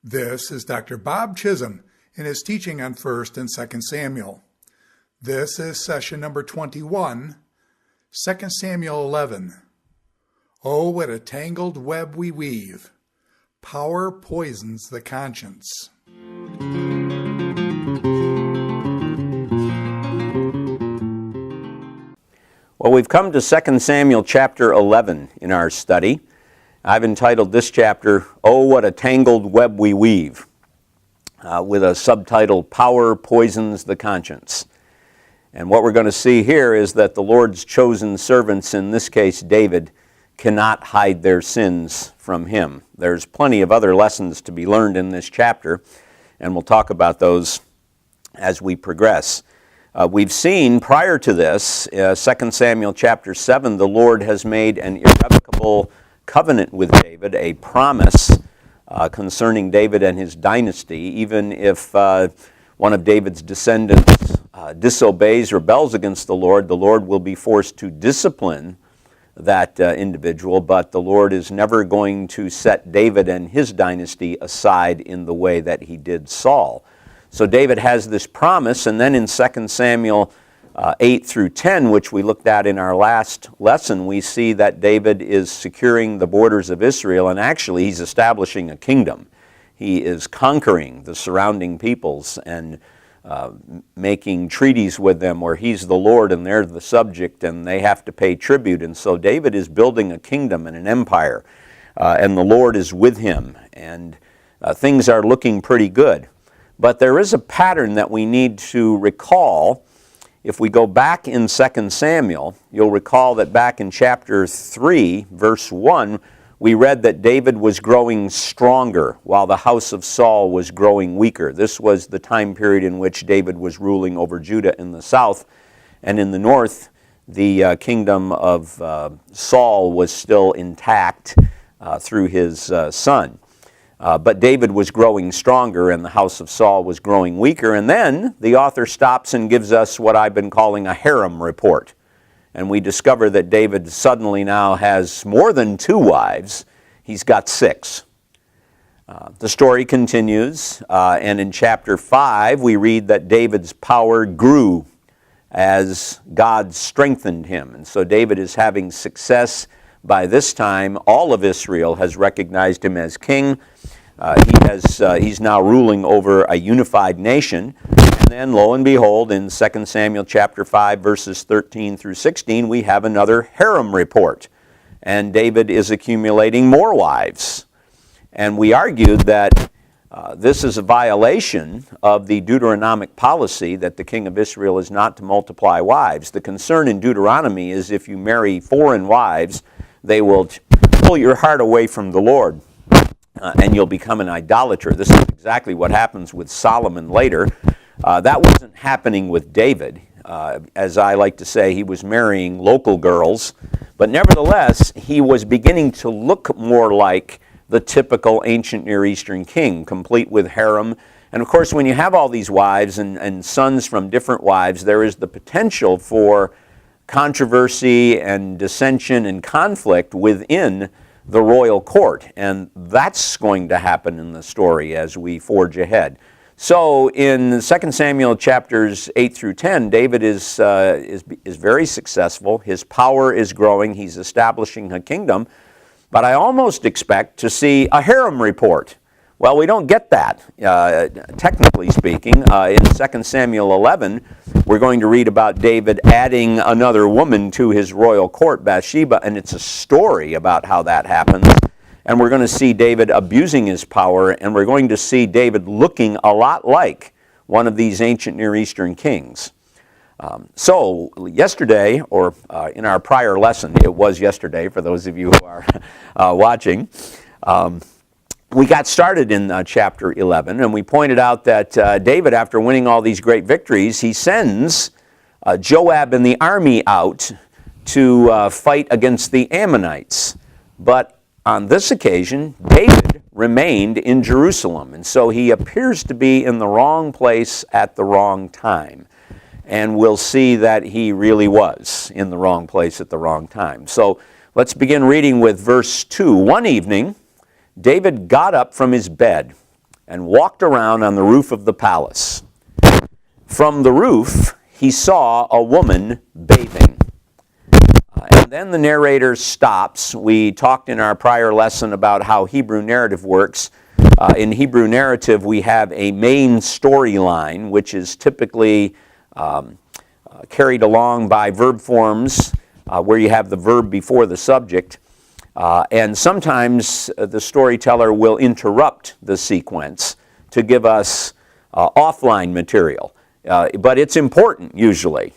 This is Dr. Bob Chisholm in his teaching on 1st and 2nd Samuel. This is session number 21, 2 Samuel 11. Oh, what a tangled web we weave. Power poisons the conscience. Well, we've come to 2 Samuel chapter 11 in our study. I've entitled this chapter, Oh, What a Tangled Web We Weave, with a subtitle, Power Poisons the Conscience. And what we're going to see here is that the Lord's chosen servants, in this case David, cannot hide their sins from him. There's plenty of other lessons to be learned in this chapter, and we'll talk about those as we progress. We've seen prior to this, 2 Samuel chapter 7, the Lord has made an irrevocable covenant with David, a promise concerning David and his dynasty. Even if one of David's descendants disobeys, rebels against the Lord will be forced to discipline that individual, but the Lord is never going to set David and his dynasty aside in the way that he did Saul. So David has this promise, and then in 2 Samuel 8 through 10, which we looked at in our last lesson, we see that David is securing the borders of Israel, and actually he's establishing a kingdom. He is conquering the surrounding peoples and making treaties with them where he's the Lord and they're the subject and they have to pay tribute. And so David is building a kingdom and an empire, and the Lord is with him, and things are looking pretty good. But there is a pattern that we need to recall. If we go back in 2 Samuel, you'll recall that back in chapter 3, verse 1, we read that David was growing stronger while the house of Saul was growing weaker. This was the time period in which David was ruling over Judah in the south, and in the north, the kingdom of Saul was still intact through his son. But David was growing stronger and the house of Saul was growing weaker. And then the author stops and gives us what I've been calling a harem report. And we discover that David suddenly now has more than 2 wives. He's got 6. The story continues, and in chapter 5 we read that David's power grew as God strengthened him. And so David is having success. By this time, all of Israel has recognized him as king. He's now ruling over a unified nation. And then, lo and behold, in 2 Samuel chapter 5, verses 13 through 16, we have another harem report. And David is accumulating more wives. And we argued that this is a violation of the Deuteronomic policy that the king of Israel is not to multiply wives. The concern in Deuteronomy is if you marry foreign wives, they will pull your heart away from the Lord, and you'll become an idolater. This is exactly what happens with Solomon later. That wasn't happening with David. As I like to say, he was marrying local girls, but nevertheless, he was beginning to look more like the typical ancient Near Eastern king, complete with harem. And of course, when you have all these wives and sons from different wives, there is the potential for controversy and dissension and conflict within the royal court. And that's going to happen in the story as we forge ahead. So in 2 Samuel chapters 8 through 10, David is very successful. His power is growing. He's establishing a kingdom. But I almost expect to see a harem report. Well, we don't get that, technically speaking. In 2 Samuel 11, we're going to read about David adding another woman to his royal court, Bathsheba, and it's a story about how that happens. And we're going to see David abusing his power, and we're going to see David looking a lot like one of these ancient Near Eastern kings. So yesterday, or in our prior lesson, it was yesterday for those of you who are watching, we got started in chapter 11, and we pointed out that David, after winning all these great victories, he sends Joab and the army out to fight against the Ammonites. But on this occasion, David remained in Jerusalem, and so he appears to be in the wrong place at the wrong time. and we'll see that he really was in the wrong place at the wrong time. So let's begin reading with verse 2. One evening, David got up from his bed and walked around on the roof of the palace. From the roof, he saw a woman bathing. And then the narrator stops. We talked in our prior lesson about how Hebrew narrative works. In Hebrew narrative, we have a main storyline, which is typically carried along by verb forms, where you have the verb before the subject. And sometimes the storyteller will interrupt the sequence to give us offline material. But it's important, usually.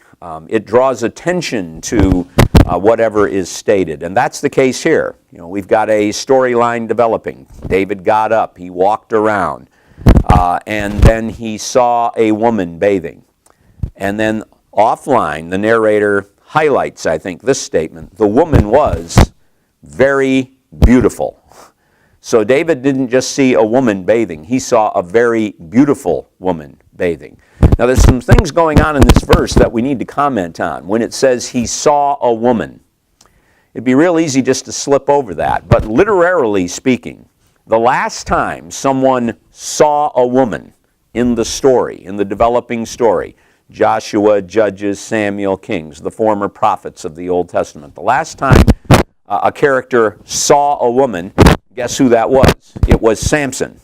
It draws attention to whatever is stated. And that's the case here. We've got a storyline developing. David got up, he walked around, and then he saw a woman bathing. And then offline, the narrator highlights, I think, this statement: the woman was very beautiful. So David didn't just see a woman bathing, he saw a very beautiful woman bathing. Now there's some things going on in this verse that we need to comment on. When it says he saw a woman, it'd be real easy just to slip over that. But literally speaking, the last time someone saw a woman in the story, in the developing story, Joshua, Judges, Samuel, Kings, the former prophets of the Old Testament, the last time a character saw a woman, guess who that was? It was Samson.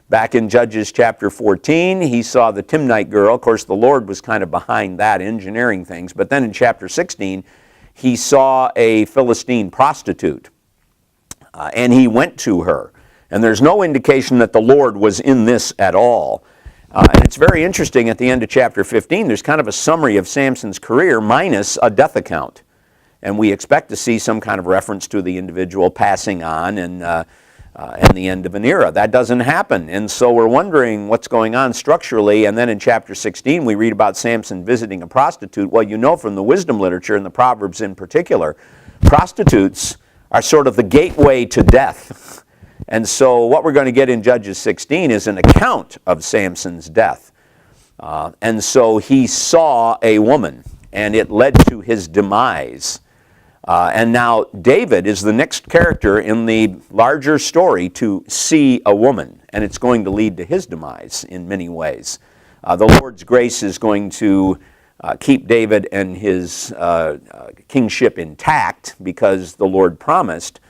Back in Judges chapter 14, he saw the Timnite girl. Of course, the Lord was kind of behind that, engineering things. But then in chapter 16, he saw a Philistine prostitute, and he went to her. And there's no indication that the Lord was in this at all. And it's very interesting, at the end of chapter 15, there's kind of a summary of Samson's career minus a death account. And we expect to see some kind of reference to the individual passing on and the end of an era. That doesn't happen. And so we're wondering what's going on structurally. And then in chapter 16, we read about Samson visiting a prostitute. Well, from the wisdom literature and the Proverbs in particular, prostitutes are sort of the gateway to death. And so what we're going to get in Judges 16 is an account of Samson's death. And so he saw a woman, and it led to his demise. And now David is the next character in the larger story to see a woman, and it's going to lead to his demise in many ways. The Lord's grace is going to keep David and his kingship intact because the Lord promised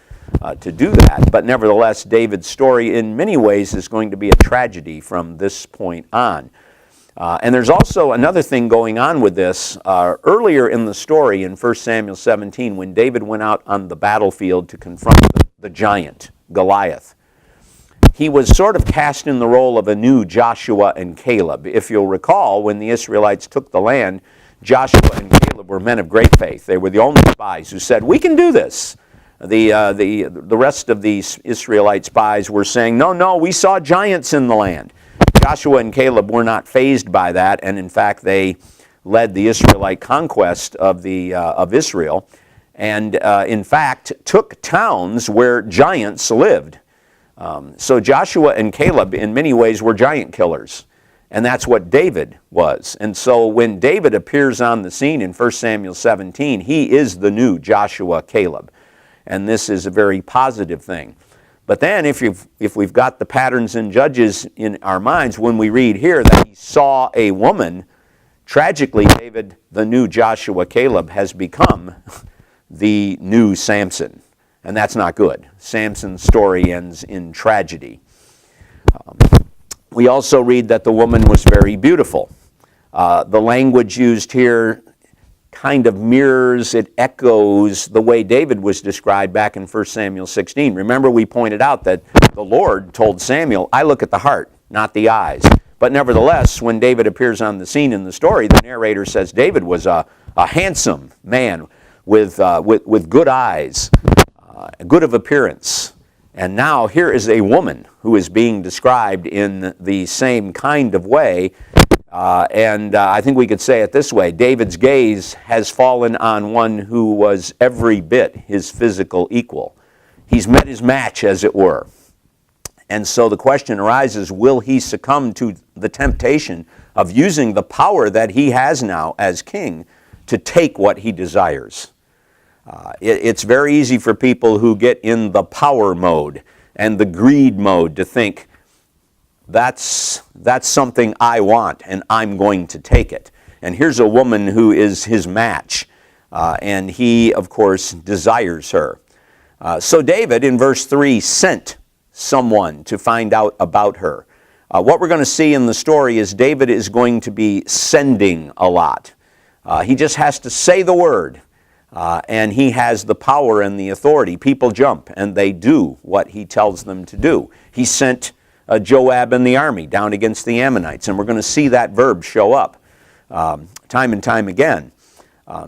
to do that. But nevertheless, David's story in many ways is going to be a tragedy from this point on. And there's also another thing going on with this. Earlier in the story in 1 Samuel 17, when David went out on the battlefield to confront the giant, Goliath, he was sort of cast in the role of a new Joshua and Caleb. If you'll recall, when the Israelites took the land, Joshua and Caleb were men of great faith. They were the only spies who said, we can do this. The rest of these Israelite spies were saying, no, we saw giants in the land. Joshua and Caleb were not fazed by that, and in fact they led the Israelite conquest of Israel, and in fact took towns where giants lived. So Joshua and Caleb in many ways were giant killers, and that's what David was. And so when David appears on the scene in 1 Samuel 17, he is the new Joshua Caleb, and this is a very positive thing. But then if we've got the patterns in Judges in our minds, when we read here that he saw a woman, tragically David, the new Joshua Caleb, has become the new Samson. And that's not good. Samson's story ends in tragedy. We also read that the woman was very beautiful. The language used here kind of mirrors, it echoes the way David was described back in 1 Samuel 16. Remember, we pointed out that the Lord told Samuel, I look at the heart, not the eyes. But nevertheless, when David appears on the scene in the story, the narrator says David was a handsome man with good eyes, good of appearance. And now here is a woman who is being described in the same kind of way. And I think we could say it this way: David's gaze has fallen on one who was every bit his physical equal. He's met his match, as it were. And so the question arises, will he succumb to the temptation of using the power that he has now as king to take what he desires? It's very easy for people who get in the power mode and the greed mode to think, that's something I want and I'm going to take it. And here's a woman who is his match, and he, of course, desires her. So David, in verse 3, sent someone to find out about her. What we're going to see in the story is David is going to be sending a lot. He just has to say the word, and he has the power and the authority. People jump, and they do what he tells them to do. He sent Joab and the army down against the Ammonites, and we're going to see that verb show up time and time again.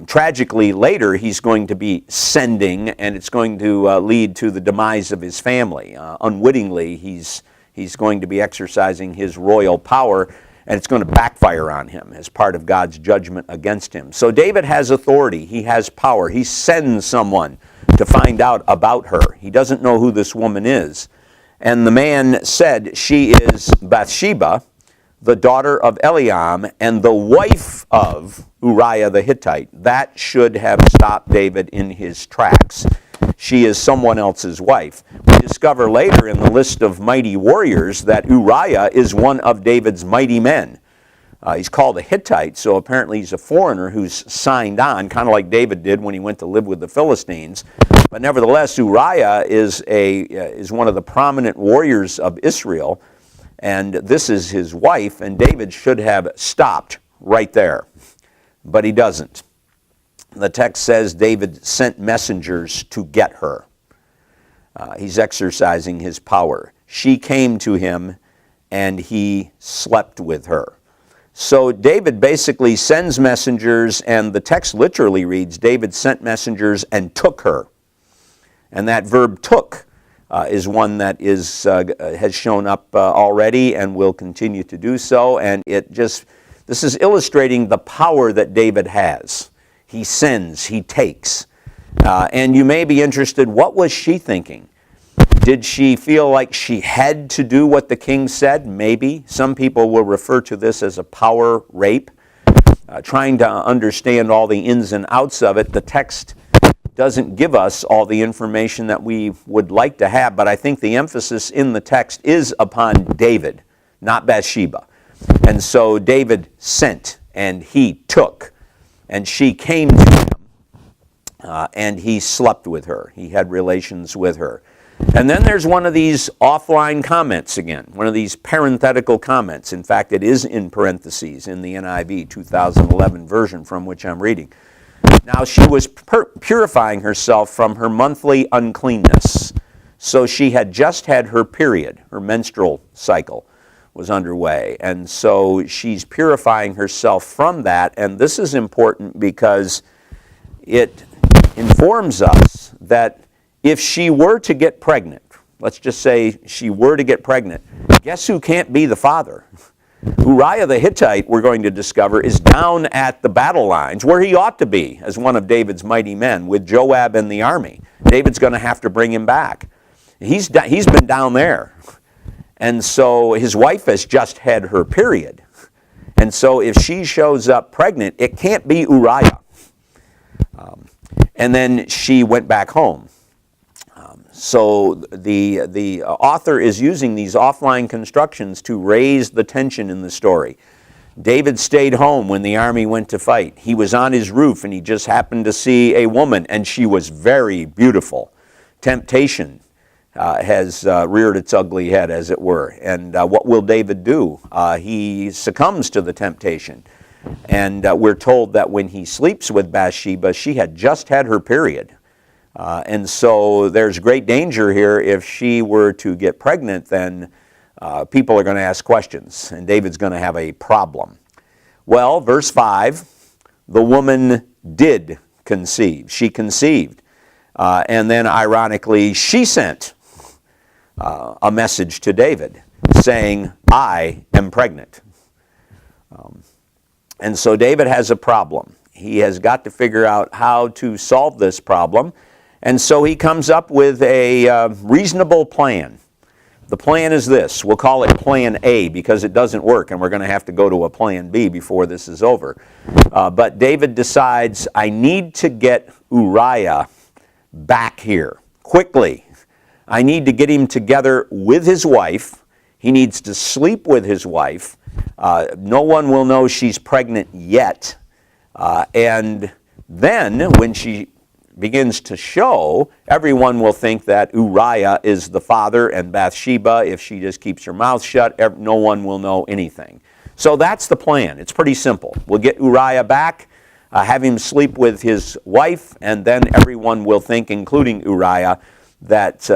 Tragically, later he's going to be sending, and it's going to lead to the demise of his family. Unwittingly, he's going to be exercising his royal power, and it's going to backfire on him as part of God's judgment against him. So David has authority. He has power. He sends someone to find out about her. He doesn't know who this woman is. And the man said, she is Bathsheba, the daughter of Eliam, and the wife of Uriah the Hittite. That should have stopped David in his tracks. She is someone else's wife. We discover later in the list of mighty warriors that Uriah is one of David's mighty men. He's called a Hittite, so apparently he's a foreigner who's signed on, kind of like David did when he went to live with the Philistines. But nevertheless, Uriah is one of the prominent warriors of Israel, and this is his wife, and David should have stopped right there, but he doesn't. The text says David sent messengers to get her. He's exercising his power. She came to him, and he slept with her. So David basically sends messengers, and the text literally reads, David sent messengers and took her. And that verb took is one that has shown up already and will continue to do so. And this is illustrating the power that David has. He sends, he takes. And you may be interested, what was she thinking? Did she feel like she had to do what the king said? Maybe. Some people will refer to this as a power rape. Trying to understand all the ins and outs of it, the text doesn't give us all the information that we would like to have, but I think the emphasis in the text is upon David, not Bathsheba. And so David sent, and he took, and she came to him, and he slept with her. He had relations with her. And then there's one of these offline comments again, one of these parenthetical comments. In fact, it is in parentheses in the NIV 2011 version from which I'm reading. Now she was purifying herself from her monthly uncleanness. So she had just had her period, her menstrual cycle was underway. And so she's purifying herself from that. And this is important because it informs us that if she were to get pregnant, let's just say she were to get pregnant, guess who can't be the father? Uriah the Hittite, we're going to discover, is down at the battle lines where he ought to be as one of David's mighty men with Joab and the army. David's going to have to bring him back. He's been down there. And so his wife has just had her period. And so if she shows up pregnant, it can't be Uriah. And then she went back home. So the author is using these offline constructions to raise the tension in the story. David stayed home when the army went to fight. He was on his roof and he just happened to see a woman, and she was very beautiful. Temptation has reared its ugly head, as it were. And what will David do? He succumbs to the temptation. And we're told that when he sleeps with Bathsheba, she had just had her period. And so there's great danger here. If she were to get pregnant, then people are going to ask questions, and David's going to have a problem. Well, verse 5, the woman did conceive. She conceived. And then, ironically, she sent a message to David saying, I am pregnant. And so David has a problem. He has got to figure out how to solve this problem. And so he comes up with a reasonable plan. the plan is this. We'll call it Plan A because it doesn't work, and we're going to have to go to a Plan B before this is over. But David decides, I need to get Uriah back here quickly. I need to get him together with his wife. He needs to sleep with his wife. No one will know she's pregnant yet. And then when she begins to show, everyone will think that Uriah is the father, and Bathsheba, if she just keeps her mouth shut, no one will know anything. So that's the plan. It's pretty simple. We'll get Uriah back, have him sleep with his wife, and then everyone will think, including Uriah, that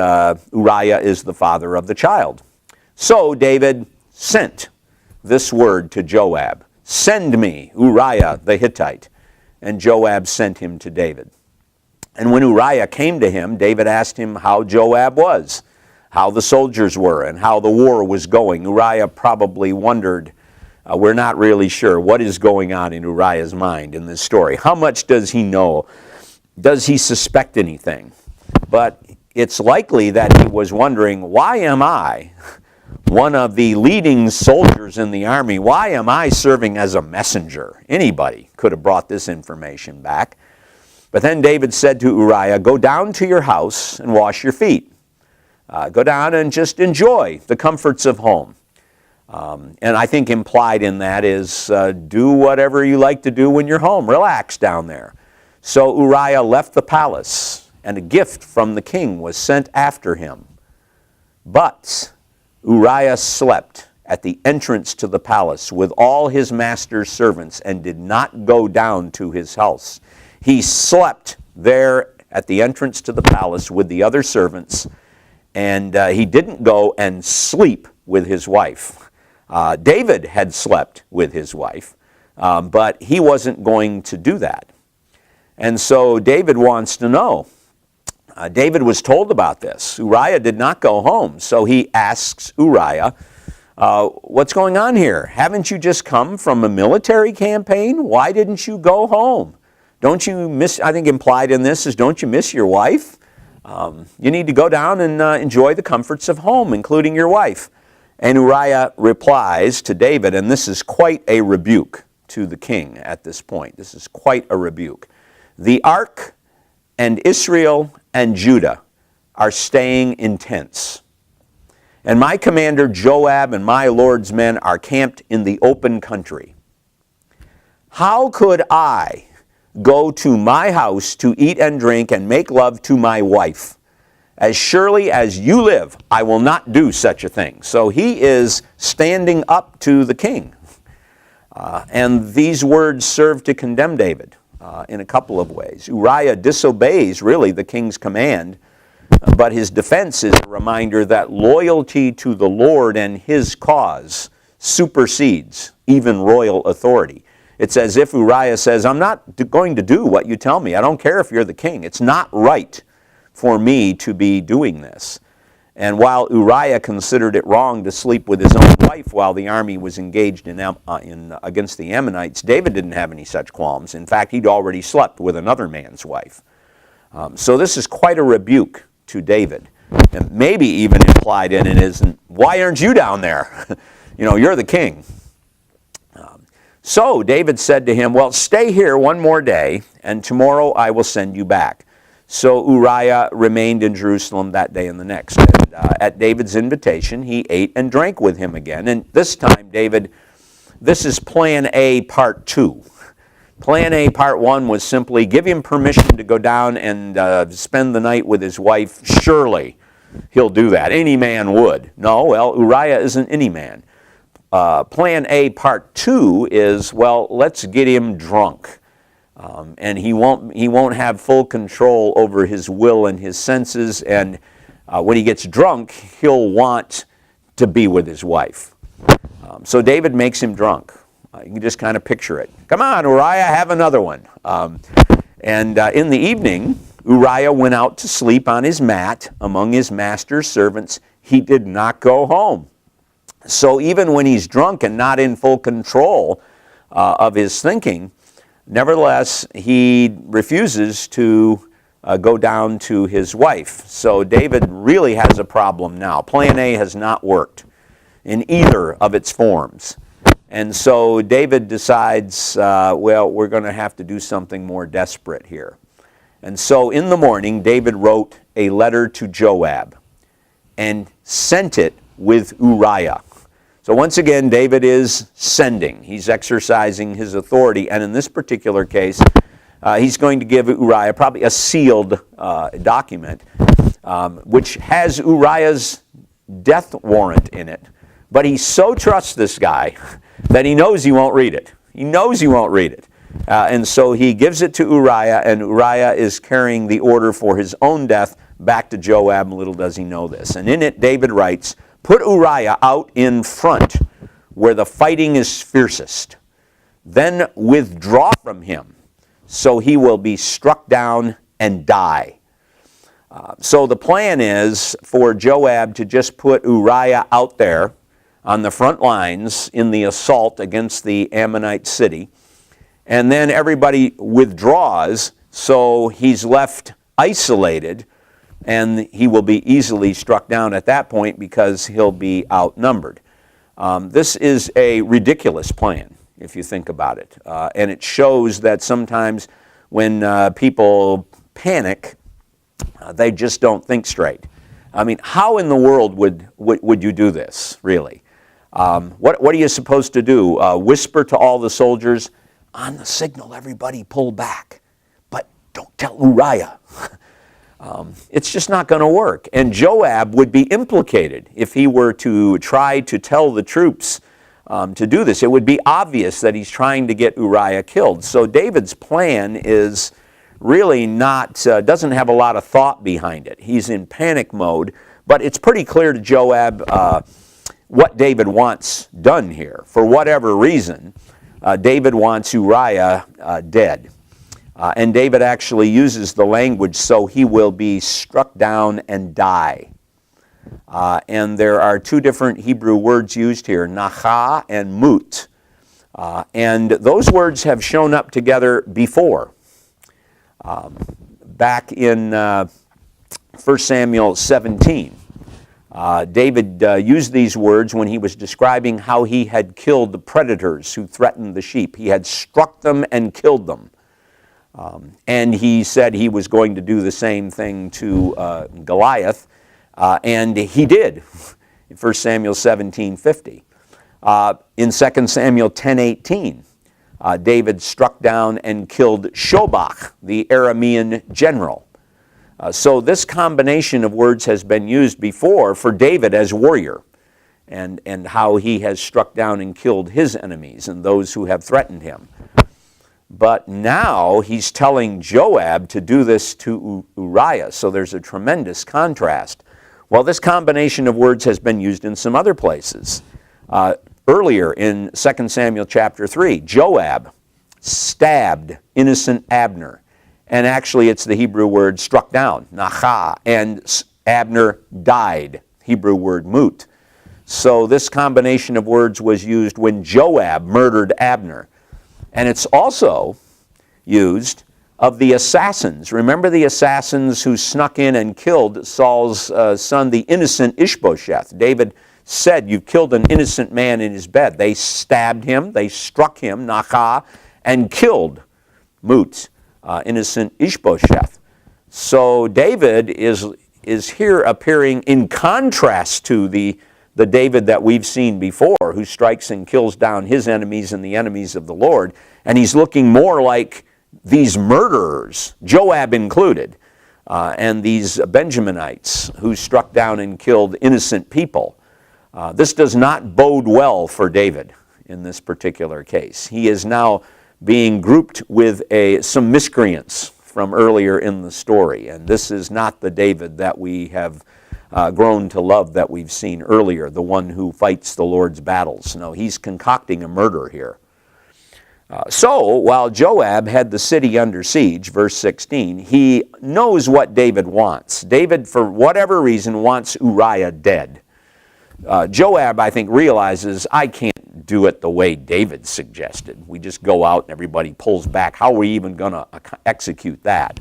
Uriah is the father of the child. So David sent this word to Joab, send me Uriah the Hittite. And Joab sent him to David. And when Uriah came to him, David asked him how Joab was, how the soldiers were, and how the war was going. Uriah probably wondered, we're not really sure what is going on in Uriah's mind in this story. How much does he know? Does he suspect anything? But it's likely that he was wondering, why am I, one of the leading soldiers in the army, why am I serving as a messenger? Anybody could have brought this information back. But then David said to Uriah, go down to your house and wash your feet. Go down and just enjoy the comforts of home. And I think implied in that is do whatever you like to do when you're home. Relax down there. So Uriah left the palace, and a gift from the king was sent after him. But Uriah slept at the entrance to the palace with all his master's servants and did not go down to his house. He slept there at the entrance to the palace with the other servants, and he didn't go and sleep with his wife. David had slept with his wife, but he wasn't going to do that. And so David wants to know. David was told about this. Uriah did not go home, so he asks Uriah, what's going on here? Haven't you just come from a military campaign? Why didn't you go home? Don't you miss, I think implied in this is, don't you miss your wife? You need to go down and enjoy the comforts of home, including your wife. And Uriah replies to David, and this is quite a rebuke to the king at this point. This is quite a rebuke. The ark and Israel and Judah are staying in tents. And my commander Joab and my Lord's men are camped in the open country. How could I go to my house to eat and drink and make love to my wife? As surely as you live, I will not do such a thing. So he is standing up to the king. And these words serve to condemn David in a couple of ways. Uriah disobeys, really, the king's command, but his defense is a reminder that loyalty to the Lord and his cause supersedes even royal authority. It's as if Uriah says, I'm not going to do what you tell me. I don't care if you're the king. It's not right for me to be doing this. And while Uriah considered it wrong to sleep with his own wife while the army was engaged against the Ammonites, David didn't have any such qualms. In fact, he'd already slept with another man's wife. So this is quite a rebuke to David. And maybe even implied in it is, why aren't you down there? You're the king. So David said to him, well, stay here one more day, and tomorrow I will send you back. So Uriah remained in Jerusalem that day and the next. And at David's invitation, he ate and drank with him again. And this time, this is Plan A Part 2. Plan A Part 1 was simply give him permission to go down and spend the night with his wife. Surely he'll do that. Any man would. No, well, Uriah isn't any man. Plan A Part 2 is, well, let's get him drunk. And he won't have full control over his will and his senses, and when he gets drunk, he'll want to be with his wife. So David makes him drunk. You can just kind of picture it. Come on, Uriah, have another one. And in the evening, Uriah went out to sleep on his mat among his master's servants. He did not go home. So even when he's drunk and not in full control of his thinking, nevertheless, he refuses to go down to his wife. So David really has a problem now. Plan A has not worked in either of its forms. And so David decides, well, we're going to have to do something more desperate here. And so in the morning, David wrote a letter to Joab and sent it with Uriah. So once again, David is sending. He's exercising his authority. And in this particular case, he's going to give Uriah probably a sealed document, which has Uriah's death warrant in it. But he so trusts this guy that he knows he won't read it. He knows he won't read it. And so he gives it to Uriah, and Uriah is carrying the order for his own death back to Joab. Little does he know this. And in it, David writes, "Put Uriah out in front where the fighting is fiercest. Then withdraw from him, so he will be struck down and die." So the plan is for Joab to just put Uriah out there on the front lines in the assault against the Ammonite city. And then everybody withdraws, so he's left isolated, and he will be easily struck down at that point because he'll be outnumbered. This is a ridiculous plan, if you think about it. And it shows that sometimes when people panic, they just don't think straight. I mean, how in the world would you do this, really? What are you supposed to do? Whisper to all the soldiers, "On the signal, everybody pull back, but don't tell Uriah." It's just not going to work. And Joab would be implicated if he were to try to tell the troops to do this. It would be obvious that he's trying to get Uriah killed. So David's plan is really not, doesn't have a lot of thought behind it. He's in panic mode, but it's pretty clear to Joab what David wants done here. For whatever reason, David wants Uriah dead. And David actually uses the language, "so he will be struck down and die." And there are two different Hebrew words used here, nacha and mut. And those words have shown up together before. Back in 1 Samuel 17. David used these words when he was describing how he had killed the predators who threatened the sheep. He had struck them and killed them. And he said he was going to do the same thing to Goliath, and he did in 1 Samuel 17:50. In 2 Samuel 10:18, David struck down and killed Shobach, the Aramean general. So this combination of words has been used before for David as warrior, and how he has struck down and killed his enemies and those who have threatened him. But now he's telling Joab to do this to Uriah, so there's a tremendous contrast. Well, this combination of words has been used in some other places. Earlier in 2 Samuel chapter 3, Joab stabbed innocent Abner. And actually it's the Hebrew word struck down, nacha, and Abner died, Hebrew word mut. So this combination of words was used when Joab murdered Abner. And it's also used of the assassins. Remember the assassins who snuck in and killed Saul's son, the innocent Ishbosheth. David said, "You've killed an innocent man in his bed." They stabbed him, they struck him, nacha, and killed mut. Innocent Ishbosheth. So David is here appearing in contrast to the David that we've seen before, who strikes and kills down his enemies and the enemies of the Lord. And he's looking more like these murderers, Joab included, and these Benjaminites who struck down and killed innocent people. This does not bode well for David in this particular case. He is now being grouped with some miscreants from earlier in the story. And this is not the David that we have grown to love that we've seen earlier, the one who fights the Lord's battles. No, he's concocting a murder here. So while Joab had the city under siege, verse 16, he knows what David wants. David, for whatever reason, wants Uriah dead. Joab, I think, realizes, I can't do it the way David suggested. We just go out and everybody pulls back. How are we even going to execute that?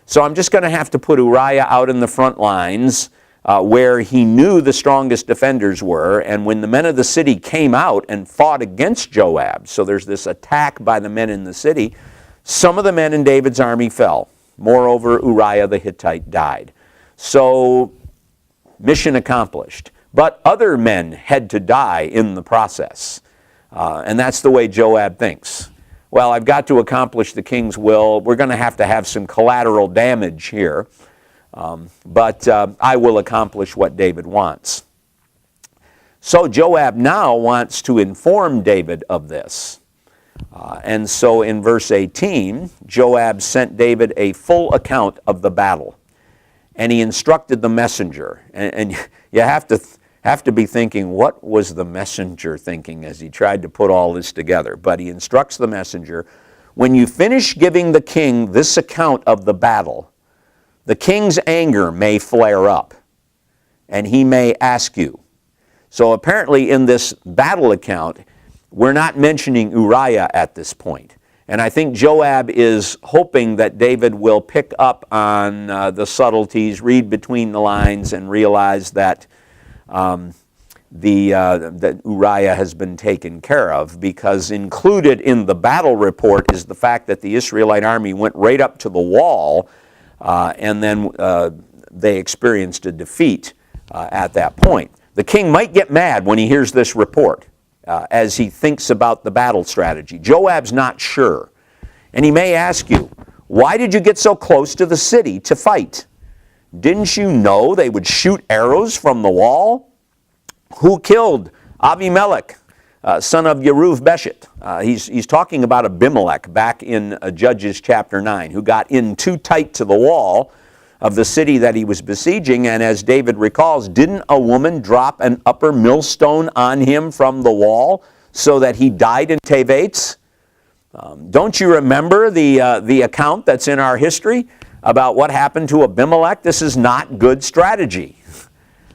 So I'm just going to have to put Uriah out in the front lines where he knew the strongest defenders were. And when the men of the city came out and fought against Joab, so there's this attack by the men in the city, some of the men in David's army fell. Moreover, Uriah the Hittite died. So, mission accomplished. But other men had to die in the process. And that's the way Joab thinks. Well, I've got to accomplish the king's will. We're going to have some collateral damage here. But I will accomplish what David wants. So Joab now wants to inform David of this. And so in verse 18, Joab sent David a full account of the battle. And he instructed the messenger. And you have to be thinking, what was the messenger thinking as he tried to put all this together? But he instructs the messenger, when you finish giving the king this account of the battle, the king's anger may flare up, and he may ask you. So apparently in this battle account, we're not mentioning Uriah at this point. And I think Joab is hoping that David will pick up on the subtleties, read between the lines, and realize that that Uriah has been taken care of, because included in the battle report is the fact that the Israelite army went right up to the wall and then they experienced a defeat at that point. The king might get mad when he hears this report as he thinks about the battle strategy. Joab's not sure. And he may ask you, why did you get so close to the city to fight? Didn't you know they would shoot arrows from the wall? Who killed Abimelech, son of Yerub-Beshet? He's talking about Abimelech back in Judges chapter 9, who got in too tight to the wall of the city that he was besieging. And as David recalls, didn't a woman drop an upper millstone on him from the wall so that he died in Tevetz? Don't you remember the account that's in our history about what happened to Abimelech? This is not good strategy.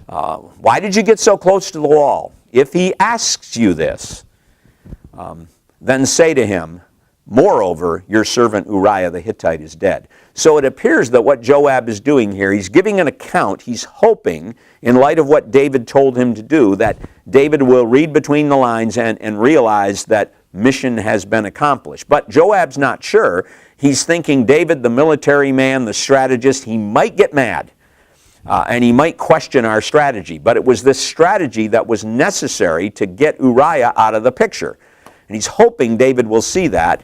Why did you get so close to the wall? If he asks you this, then say to him, moreover, your servant Uriah the Hittite is dead. So it appears that what Joab is doing here, he's giving an account. He's hoping, in light of what David told him to do, that David will read between the lines and realize that mission has been accomplished. But Joab's not sure. He's thinking David, the military man, the strategist, he might get mad. And he might question our strategy. But it was this strategy that was necessary to get Uriah out of the picture. And he's hoping David will see that.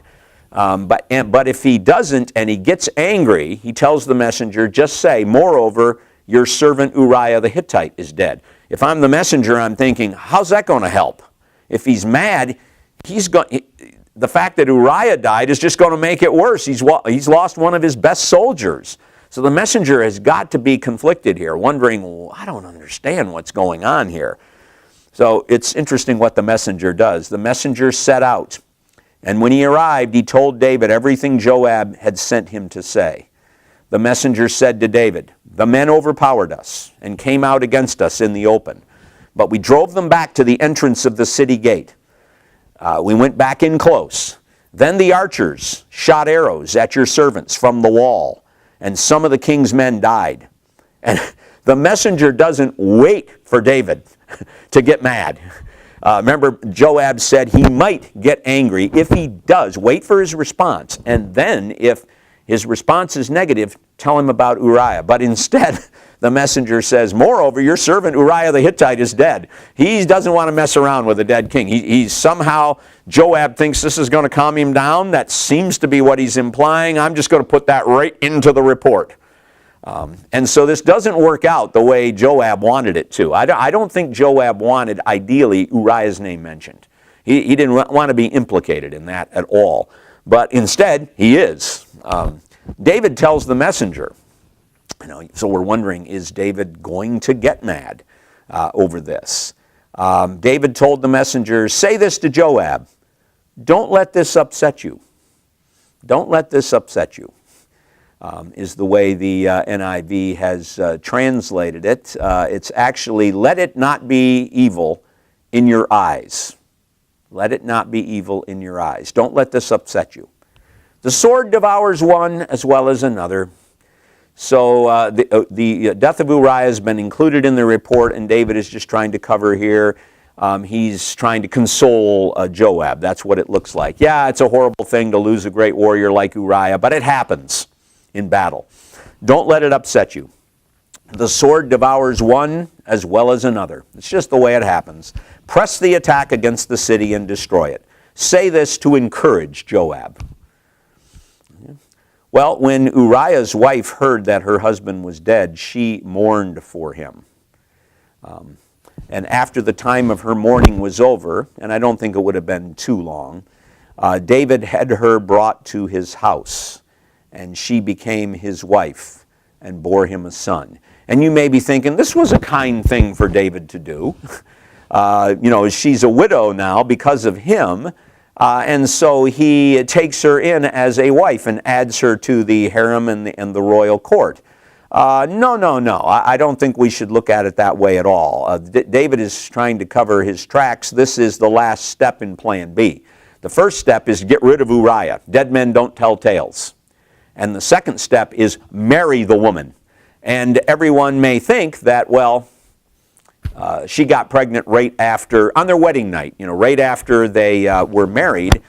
But if he doesn't and he gets angry, he tells the messenger, just say, moreover, your servant Uriah the Hittite is dead. If I'm the messenger, I'm thinking, how's that going to help? If he's mad, the fact that Uriah died is just going to make it worse. He's lost one of his best soldiers. So the messenger has got to be conflicted here, wondering, well, I don't understand what's going on here. So it's interesting what the messenger does. The messenger set out, and when he arrived, he told David everything Joab had sent him to say. The messenger said to David, the men overpowered us and came out against us in the open, but we drove them back to the entrance of the city gate. We went back in close. Then the archers shot arrows at your servants from the wall, and some of the king's men died. And the messenger doesn't wait for David to get mad. Remember, Joab said he might get angry. If he does, wait for his response. And then, if his response is negative, tell him about Uriah. But instead, the messenger says, moreover, your servant Uriah the Hittite is dead. He doesn't want to mess around with a dead king. He's somehow, Joab thinks this is going to calm him down. That seems to be what he's implying. I'm just going to put that right into the report. And so this doesn't work out the way Joab wanted it to. I don't think Joab wanted, ideally, Uriah's name mentioned. He didn't want to be implicated in that at all. But instead, he is. David tells the messenger, so we're wondering, is David going to get mad over this? David told the messenger, say this to Joab, don't let this upset you. Don't let this upset you. Is the way the NIV has translated it. It's actually, let it not be evil in your eyes. Let it not be evil in your eyes. Don't let this upset you. The sword devours one as well as another. So the death of Uriah has been included in the report, and David is just trying to cover here. He's trying to console Joab. That's what it looks like. Yeah, it's a horrible thing to lose a great warrior like Uriah, but it happens in battle. Don't let it upset you. The sword devours one as well as another. It's just the way it happens. Press the attack against the city and destroy it. Say this to encourage Joab. Well, when Uriah's wife heard that her husband was dead, she mourned for him. And after the time of her mourning was over, and I don't think it would have been too long, David had her brought to his house, and she became his wife and bore him a son. And you may be thinking, this was a kind thing for David to do. She's a widow now because of him, and so he takes her in as a wife and adds her to the harem and the royal court. No. I don't think we should look at it that way at all. David is trying to cover his tracks. This is the last step in Plan B. The first step is get rid of Uriah. Dead men don't tell tales. And the second step is marry the woman. And everyone may think that, well, she got pregnant right after, on their wedding night, right after they were married.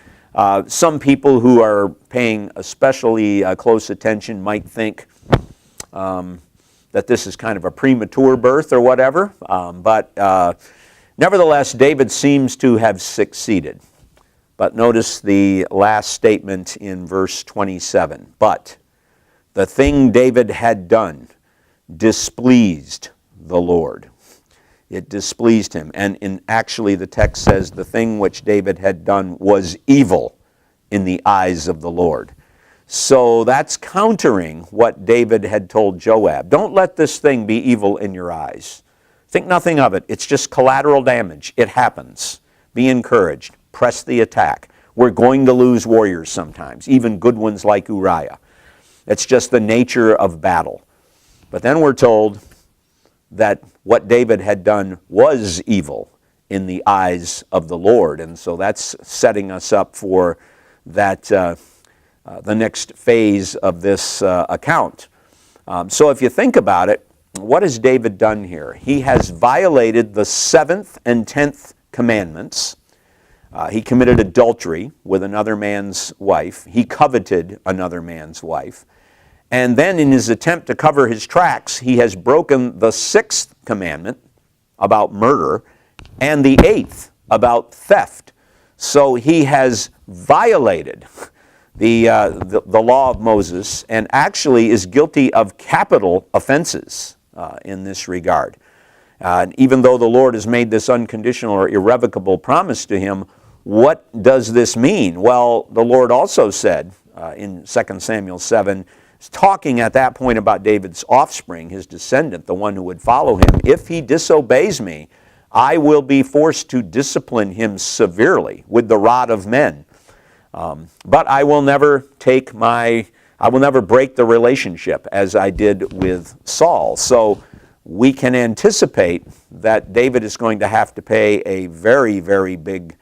Some people who are paying especially close attention might think that this is kind of a premature birth or whatever. But nevertheless, David seems to have succeeded. But notice the last statement in verse 27. But the thing David had done displeased the Lord. It displeased him. And actually the text says the thing which David had done was evil in the eyes of the Lord. So that's countering what David had told Joab. Don't let this thing be evil in your eyes. Think nothing of it. It's just collateral damage. It happens. Be encouraged. Press the attack. We're going to lose warriors sometimes, even good ones like Uriah. It's just the nature of battle. But then we're told that what David had done was evil in the eyes of the Lord. And so that's setting us up for that the next phase of this account. So if you think about it, what has David done here? He has violated the 7th and 10th commandments. He committed adultery with another man's wife. He coveted another man's wife. And then in his attempt to cover his tracks, he has broken the 6th commandment about murder and the 8th about theft. So he has violated the law of Moses and actually is guilty of capital offenses in this regard. Even though the Lord has made this unconditional or irrevocable promise to him, what does this mean? Well, the Lord also said in 2 Samuel 7, talking at that point about David's offspring, his descendant, the one who would follow him, if he disobeys me, I will be forced to discipline him severely with the rod of men. But I will never break the relationship as I did with Saul. So we can anticipate that David is going to have to pay a very, very big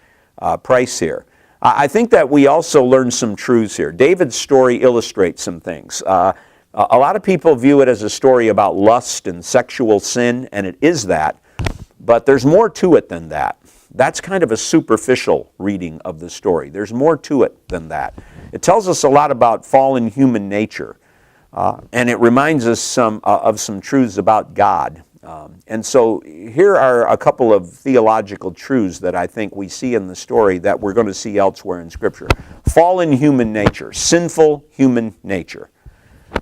price here. I think that we also learn some truths here. David's story illustrates some things. A lot of people view it as a story about lust and sexual sin, and it is that. But there's more to it than that. That's kind of a superficial reading of the story. There's more to it than that. It tells us a lot about fallen human nature, and it reminds us of some truths about God. And so here are a couple of theological truths that I think we see in the story that we're going to see elsewhere in Scripture. Fallen human nature, sinful human nature,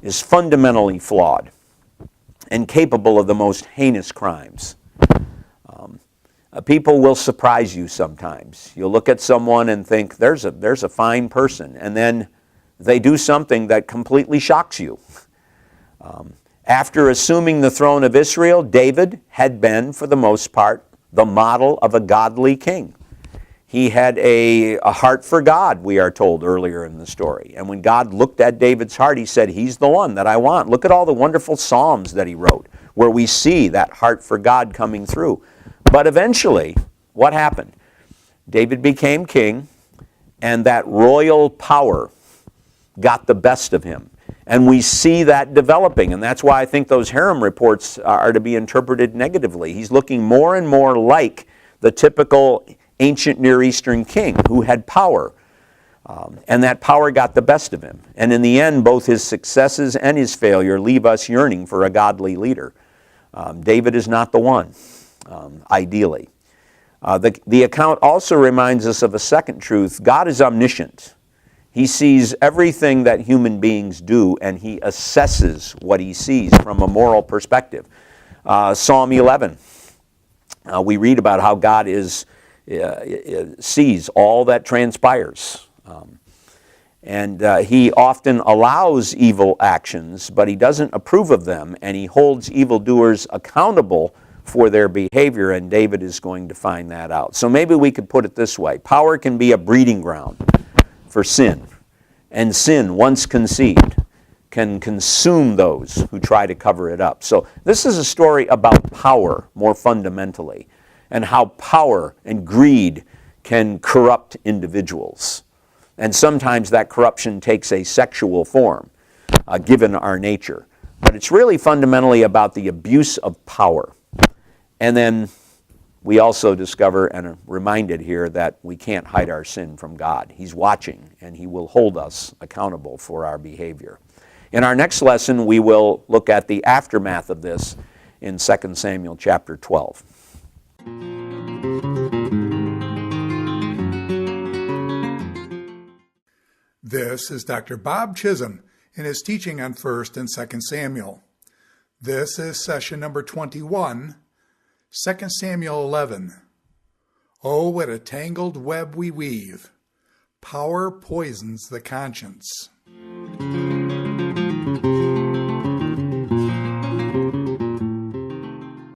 is fundamentally flawed and capable of the most heinous crimes. People will surprise you sometimes. You'll look at someone and think, there's a fine person, and then they do something that completely shocks you. After assuming the throne of Israel, David had been, for the most part, the model of a godly king. He had a heart for God, we are told earlier in the story. And when God looked at David's heart, he said, he's the one that I want. Look at all the wonderful psalms that he wrote, where we see that heart for God coming through. But eventually, what happened? David became king, and that royal power got the best of him. And we see that developing, and that's why I think those harem reports are to be interpreted negatively. He's looking more and more like the typical ancient Near Eastern king who had power, and that power got the best of him. And in the end, both his successes and his failure leave us yearning for a godly leader. David is not the one, ideally. The account also reminds us of a second truth. God is omniscient. He sees everything that human beings do, and he assesses what he sees from a moral perspective. Psalm 11, we read about how God sees all that transpires. And he often allows evil actions, but he doesn't approve of them, and he holds evildoers accountable for their behavior, and David is going to find that out. So maybe we could put it this way. Power can be a breeding ground for sin, and sin, once conceived, can consume those who try to cover it up. So this is a story about power, more fundamentally, and how power and greed can corrupt individuals. And sometimes that corruption takes a sexual form, given our nature. But it's really fundamentally about the abuse of power. And then we also discover and are reminded here that we can't hide our sin from God. He's watching, and he will hold us accountable for our behavior. In our next lesson, we will look at the aftermath of this in 2 Samuel chapter 12. This is Dr. Bob Chisholm in his teaching on 1 and 2 Samuel. This is session number 21, 2 Samuel 11. Oh, what a tangled web we weave. Power poisons the conscience.